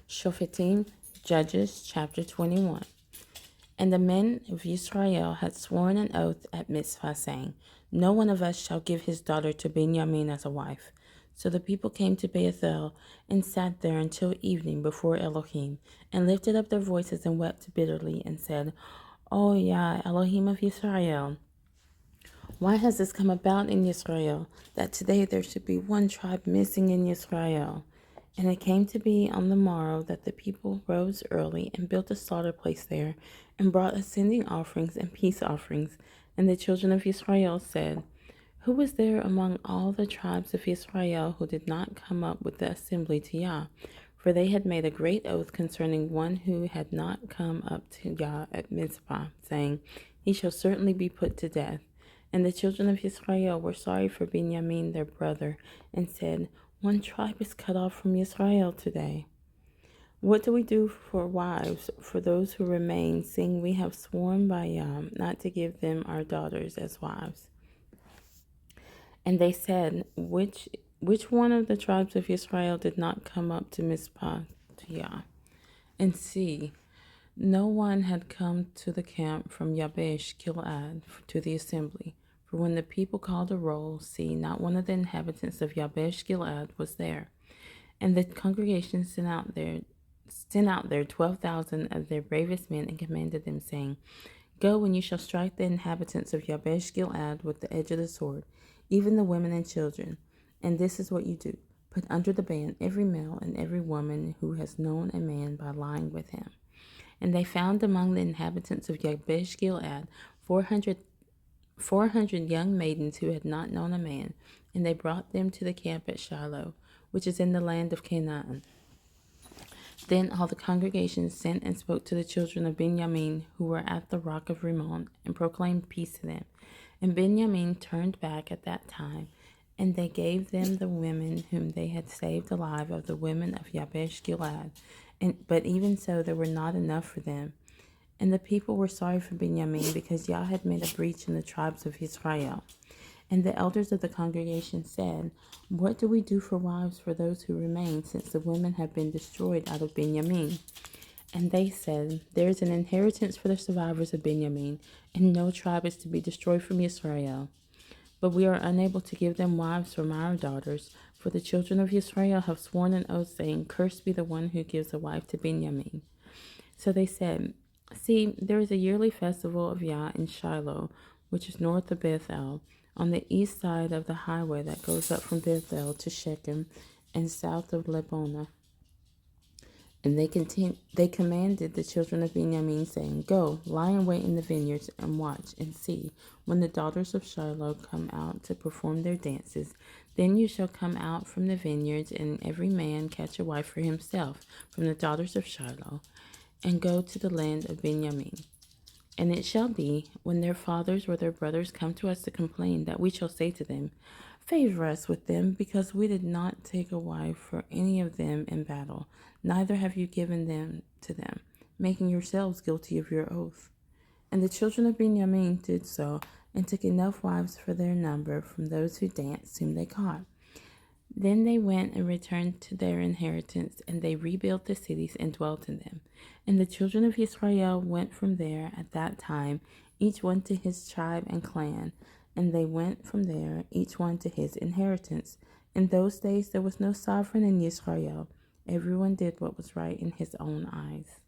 Shophetim, Judges, chapter 21. And the men of Israel had sworn an oath at Mizpah, saying, no one of us shall give his daughter to Benjamin as a wife. So the people came to Bethel and sat there until evening before Elohim, and lifted up their voices and wept bitterly, and said, O Yah, Elohim of Israel, why has this come about in Israel, that today there should be one tribe missing in Israel? And it came to be on the morrow that the people rose early and built a slaughter place there, and brought ascending offerings and peace offerings. And the children of Israel said, who was there among all the tribes of Israel who did not come up with the assembly to Yah? For they had made a great oath concerning one who had not come up to Yah at Mizpah, saying, he shall certainly be put to death. And the children of Israel were sorry for Benjamin their brother, and said, one tribe is cut off from Israel today. What do we do for wives for those who remain, seeing we have sworn by Yah not to give them our daughters as wives? And they said, which one of the tribes of Israel did not come up to Mizpah to Yah? And see, no one had come to the camp from Yabesh Gilead to the assembly. For when the people called a roll, see, not one of the inhabitants of Yabesh Gilead was there. And the congregation sent out there 12,000 of their bravest men, and commanded them, saying, go, and you shall strike the inhabitants of Yabesh Gilead with the edge of the sword, even the women and children. And this is what you do: put under the ban every male and every woman who has known a man by lying with him. And they found among the inhabitants of Yabesh Gilead 400 young maidens who had not known a man, and they brought them to the camp at Shiloh, which is in the land of Canaan. Then all the congregation sent and spoke to the children of Benjamin who were at the rock of Rimmon, and proclaimed peace to them. And Benjamin turned back at that time, and they gave them the women whom they had saved alive of the women of Yabesh Gilead. But even so, there were not enough for them. And the people were sorry for Benjamin, because Yah had made a breach in the tribes of Israel. And the elders of the congregation said, what do we do for wives for those who remain, since the women have been destroyed out of Benjamin? And they said, there is an inheritance for the survivors of Benjamin, and no tribe is to be destroyed from Israel. But we are unable to give them wives from our daughters, for the children of Israel have sworn an oath, saying, cursed be the one who gives a wife to Benjamin. So they said, see, there is a yearly festival of Yah in Shiloh, which is north of Bethel, on the east side of the highway that goes up from Bethel to Shechem, and south of Lebonah. And they commanded the children of Benjamin, saying, go, lie in wait in the vineyards, and watch, and see, when the daughters of Shiloh come out to perform their dances, then you shall come out from the vineyards, and every man catch a wife for himself from the daughters of Shiloh, and go to the land of Benjamin. And it shall be, when their fathers or their brothers come to us to complain, that we shall say to them, favor us with them, because we did not take a wife for any of them in battle, neither have you given them to them, making yourselves guilty of your oath. And the children of Benjamin did so, and took enough wives for their number from those who danced, whom they caught. Then they went and returned to their inheritance, and they rebuilt the cities and dwelt in them. And the children of Israel went from there at that time, each one to his tribe and clan, and they went from there, each one to his inheritance. In those days there was no sovereign in Israel. Everyone did what was right in his own eyes.